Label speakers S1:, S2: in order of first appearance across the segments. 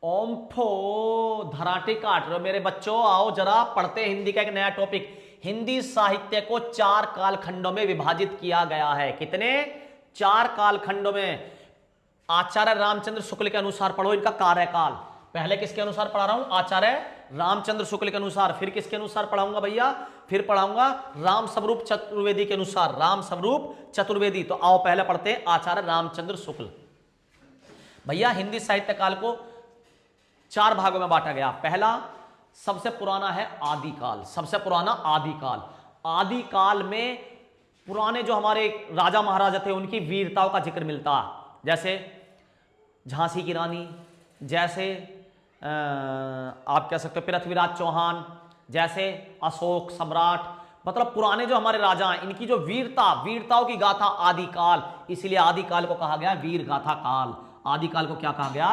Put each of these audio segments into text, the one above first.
S1: ओम्फो धराटी काट रहे हो मेरे बच्चों, आओ जरा पढ़ते हिंदी का एक नया टॉपिक। हिंदी साहित्य को 4 कालखंडों में विभाजित किया गया है। कितने? 4 कालखंडों में। आचार्य रामचंद्र शुक्ल के अनुसार पढ़ो इनका कार्यकाल। पहले किसके अनुसार पढ़ा रहा हूं? आचार्य रामचंद्र शुक्ल के अनुसार। फिर किसके अनुसार पढ़ाऊंगा भैया? फिर पढ़ाऊंगा राम स्वरूप चतुर्वेदी के अनुसार। राम स्वरूप चतुर्वेदी। तो आओ पहले पढ़ते हैं आचार्य रामचंद्र शुक्ल। भैया हिंदी साहित्य काल को 4 भागों में बांटा गया। पहला सबसे पुराना है आदिकाल। सबसे पुराना आदिकाल। आदिकाल में पुराने जो हमारे राजा महाराजा थे उनकी वीरताओं का जिक्र मिलता, जैसे झांसी की रानी, जैसे आप कह सकते हो पृथ्वीराज चौहान, जैसे अशोक सम्राट। मतलब पुराने जो हमारे राजा हैं इनकी जो वीरताओं की गाथा आदिकाल, इसलिए आदिकाल को कहा गया वीर गाथा काल। आदिकाल को क्या कहा गया?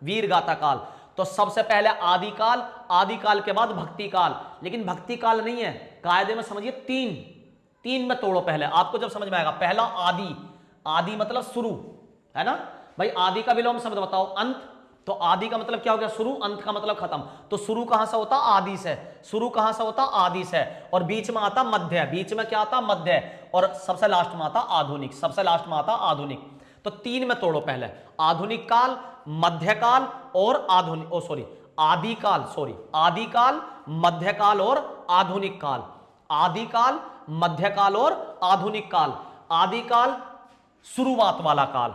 S1: वीर गाथा काल। तो सबसे पहले आदिकाल, आदिकाल के बाद भक्ति काल। लेकिन भक्ति काल नहीं है, कायदे में समझिए तीन में तोड़ो। पहले आपको जब समझ में आएगा, पहला आदि। आदि मतलब शुरू, है ना भाई? आदि का विलोम शब्द बताओ। अंत। तो आदि का मतलब क्या हो गया? शुरू। अंत का मतलब खत्म। तो शुरू कहां से होता? आदि से। शुरू कहां से होता? आदि से। और बीच में आता मध्य। बीच में क्या आता? मध्य। और सबसे लास्ट में आता आधुनिक। सबसे लास्ट में आता आधुनिक। तो 3 में तोड़ो पहले। आधुनिक काल, मध्यकाल और आदिकाल, आदिकाल, मध्यकाल और आधुनिक काल। आदिकाल, मध्यकाल और आधुनिक काल। आदिकाल शुरुआत वाला काल।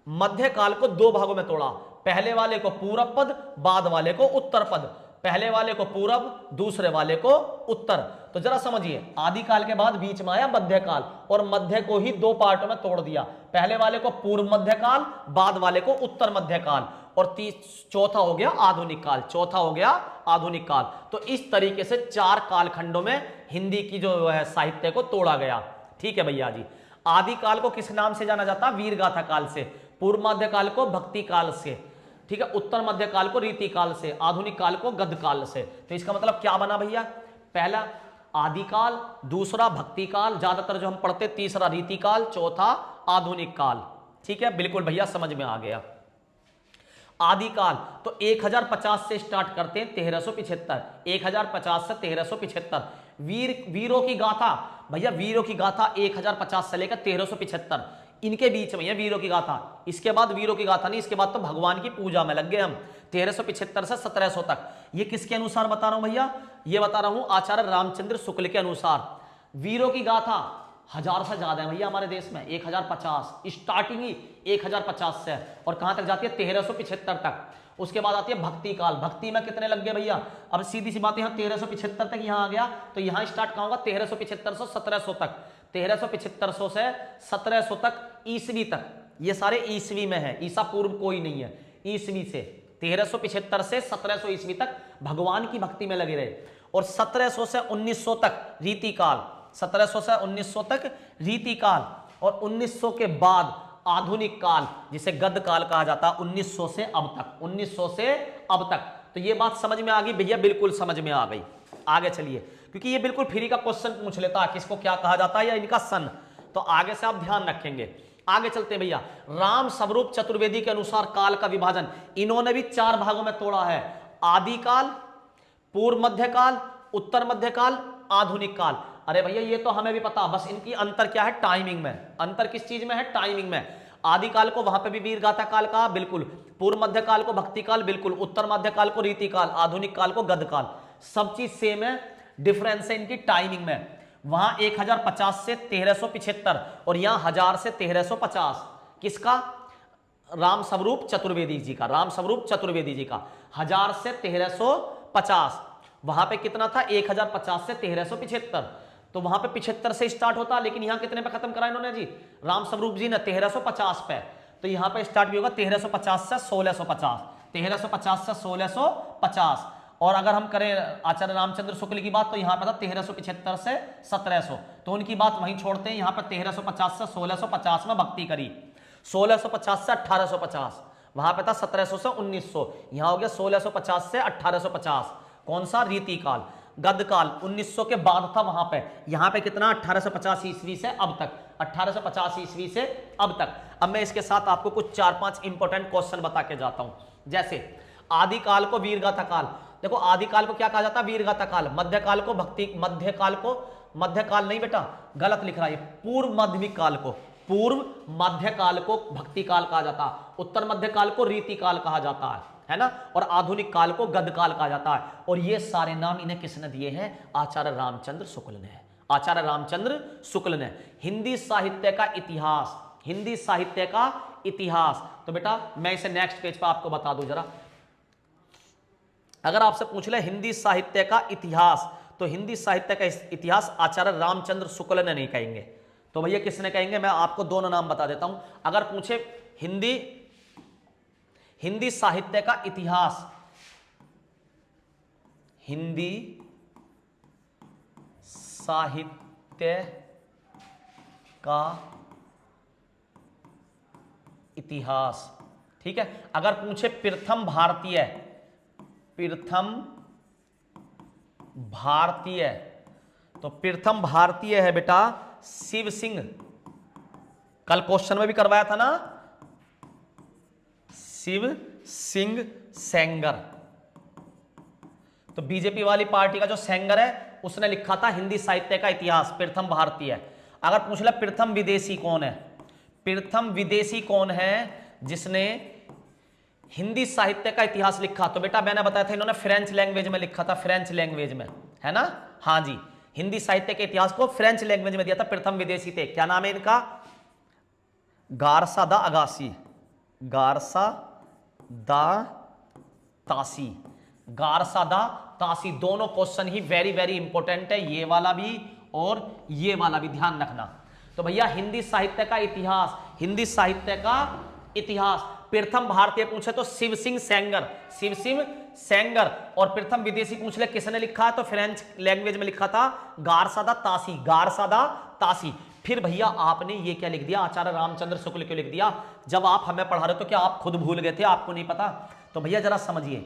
S1: मध्यकाल को 2 भागों में तोड़ा। पहले वाले को पूरब पद, बाद वाले को उत्तर पद। पहले वाले को पूरब, दूसरे वाले को उत्तर। तो जरा समझिए, आदिकाल के बाद बीच में आया मध्यकाल, और मध्य को ही 2 पार्टों में तोड़ दिया। पहले वाले को पूर्व मध्यकाल, बाद वाले को उत्तर मध्यकाल, और चौथा हो गया आधुनिक काल। चौथा हो गया आधुनिक काल। तो इस तरीके से 4 कालखंडों में हिंदी की जो है साहित्य को तोड़ा गया। ठीक है भैया जी। आदिकाल को किस नाम से जाना जाता? वीर गाथा काल से। पूर्व मध्यकाल को भक्ति काल से, ठीक है। उत्तर मध्यकाल को रीति काल से। आधुनिक काल को गद्य काल से। तो इसका मतलब क्या बना भैया? पहला आदिकाल, दूसरा भक्ति काल, ज्यादातर जो हम पढ़ते, तीसरा रीति काल, चौथा आधुनिक काल। ठीक है, बिल्कुल भैया समझ में आ गया। आदिकाल तो 1050 से स्टार्ट करते हैं 1375। 1050 से 1375 वीरों की गाथा। भैया वीरों की गाथा 1050 से लेकर 1375 इनके बीच में है वीरों की गाथा। इसके बाद वीरों की गाथा नहीं, इसके बाद तो भगवान की पूजा में लग गए हम। 1375 से 1700 तक। ये किसके अनुसार बता रहा हूं भैया? ये बता रहा हूं आचार्य रामचंद्र शुक्ल के अनुसार। वीरों की गाथा 1000 से ज्यादा है भैया हमारे देश में। 1050 स्टार्टिंग ही 1050 से, और कहां तक जाती है? 1375 तक। उसके बाद आती है भक्ति काल। भक्ति में कितने लग गए भैया? अब सीधी सी बात, यहां 1375 तक यहां आ गया, तो यहां स्टार्ट कहां होगा? 1375 से 1700 तक। 1375 से 1700 तक ईसवी तक। ये सारे ईसवी में है, ईसा पूर्व कोई नहीं है। ईसवी से 1375 से 1700 ईसवी तक भगवान की भक्ति में लगे रहे। और 1700 से 1900 तक रीति काल। 1700 से 1900 तक रीति काल, और 1900 के बाद आधुनिक काल, जिसे गद्य काल कहा जाता है। 1900 से अब तक। 1900 से अब तक। तो ये बात समझ में आ गई भैया? बिल्कुल समझ में आ गई। आगे चलिए, क्योंकि ये बिल्कुल फ्री का क्वेश्चन पूछ लेता है, किसको क्या कहा जाता है या इनका सन। तो आगे से आप ध्यान रखेंगे। आगे चलते हैं भैया। राम स्वरूप चतुर्वेदी के अनुसार काल का विभाजन इन्होंने भी 4 भागों में तोड़ा है। आदिकाल, पूर्व मध्यकाल, उत्तर मध्यकाल, आधुनिक काल। अरे भैया ये तो हमें भी पता, बस इनकी अंतर क्या है? टाइमिंग में। अंतर किस चीज में है? टाइमिंग में। आदिकाल को वहां पे भी वीर गाथा काल कहा, बिल्कुल। पूर्व मध्यकाल को भक्ति काल, बिल्कुल। उत्तर मध्यकाल को रीति काल, आधुनिक काल को गद्य काल। सब चीज सेम है, डिफरेंस है इनकी टाइमिंग में। वहां 1050 से 1375 और यहां 1000 से 1350। किसका? राम स्वरूप चतुर्वेदी जी का। राम स्वरूप चतुर्वेदी जी का 1000 से 1350। वहां पे कितना था? 1050 से 1375। तो वहां पे 75 से स्टार्ट होता, लेकिन यहां कितने पे खत्म करा इन्होंने जी? राम स्वरूप जी ने 1350 पे। तो यहां पे स्टार्ट भी होगा 1350 से 1650। 1350 से 1650। और अगर हम करें आचार्य रामचंद्र शुक्ल की बात, तो यहां पे था 1375 से 1700। तो उनकी बात वहीं छोड़ते हैं। यहां पर 1350 से 1650 में भक्ति करी। 1650 से 1850 वहां पे था। 1700 से 1900 यहां हो गया। 1650 से 1850 कौन सा? रीति काल। गद्य काल 1900 के बाद था वहां पे। यहां पे कितना? 1850 ईस्वी से अब तक। 1850 ईस्वी से अब तक। अब मैं इसके साथ आपको कुछ 4-5 इंपॉर्टेंट क्वेश्चन बता के जाता हूं। जैसे आदिकाल को वीरगाथा काल। देखो आदिकाल को क्या कहा जाता है? वीरगाथा काल। मध्यकाल को भक्ति, मध्यकाल नहीं बेटा, गलत लिख रहा है, पूर्व माध्यमिक काल को, पूर्व मध्यकाल को भक्ति काल कहा जाता है, उत्तर मध्यकाल को रीति काल कहा जाता है ना, और आधुनिक काल को गद्य काल कहा जाता है। और ये सारे नाम इन्हें किसने दिए हैं? आचार्य रामचंद्र शुक्ल ने, आचार्य रामचंद्र शुक्ल ने। हिंदी साहित्य का इतिहास, हिंदी साहित्य का इतिहास, तो बेटा मैं इसे नेक्स्ट पेज पर आपको बता दूं जरा। अगर आपसे पूछ ले हिंदी साहित्य का इतिहास, तो हिंदी साहित्य का इतिहास आचार्य रामचंद्र शुक्ल ने नहीं कहेंगे, तो भैया किसने कहेंगे? मैं आपको दोनों नाम बता देता हूं। अगर पूछे हिंदी साहित्य का इतिहास, हिंदी साहित्य का इतिहास, ठीक है। अगर पूछे प्रथम भारतीय, तो प्रथम भारतीय है बेटा शिव सिंह। कल क्वेश्चन में भी करवाया था ना, शिव सिंह सेंगर। तो बीजेपी वाली पार्टी का जो सेंगर है उसने लिखा था हिंदी साहित्य का इतिहास, प्रथम भारतीय। अगर पूछ ले प्रथम विदेशी कौन है, प्रथम विदेशी कौन है जिसने हिंदी साहित्य का इतिहास लिखा, तो बेटा मैंने बताया था इन्होंने फ्रेंच लैंग्वेज में लिखा था, फ्रेंच लैंग्वेज में, है ना। हाँ जी, हिंदी साहित्य के इतिहास को फ्रेंच लैंग्वेज में दिया था, प्रथम विदेशी थे। क्या नाम है इनका? गारसा दा अगासी, गारसा दा तासी, गारसा दा तासी। दोनों क्वेश्चन ही वेरी वेरी इंपॉर्टेंट है, ये वाला भी और ये वाला भी, ध्यान रखना। तो भैया हिंदी साहित्य का इतिहास, हिंदी साहित्य का इतिहास, प्रथम भारतीय पूछे तो शिव सिंह सेंगर, शिव सिंह सेंगर। और प्रथम विदेशी पूछ ले किसने लिखा है, तो फ्रेंच लैंग्वेज में लिखा था गारसा दा तासी, गारसा दा तासी। फिर भैया आपने ये क्या लिख दिया, आचार्य रामचंद्र शुक्ल क्यों लिख दिया? जब आप हमें पढ़ा रहे हो तो क्या आप खुद भूल गए थे, आपको नहीं पता? तो भैया जरा समझिए,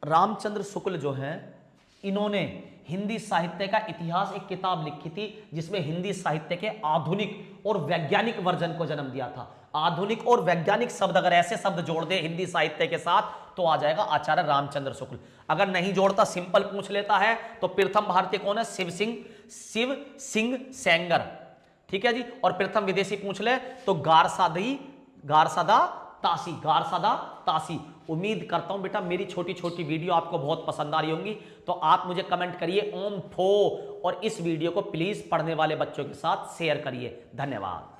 S1: रामचंद्र शुक्ल जो है इन्होंने हिंदी साहित्य का इतिहास एक किताब लिखी थी जिसमें हिंदी साहित्य के आधुनिक और वैज्ञानिक वर्जन को जन्म दिया था। आधुनिक और वैज्ञानिक शब्द अगर ऐसे शब्द जोड़ दे हिंदी साहित्य के साथ तो आ जाएगा आचार्य रामचंद्र शुक्ल। अगर नहीं जोड़ता, सिंपल पूछ लेता है, तो प्रथम भारतीय कौन है? शिव सिंह सेंगर, ठीक है जी। और प्रथम विदेशी पूछ ले तो गारसादा तासी। उम्मीद करता हूं बेटा मेरी छोटी छोटी वीडियो आपको बहुत पसंद आ रही होंगी, तो आप मुझे कमेंट करिए ओम फो, और इस वीडियो को प्लीज पढ़ने वाले बच्चों के साथ शेयर करिए। धन्यवाद।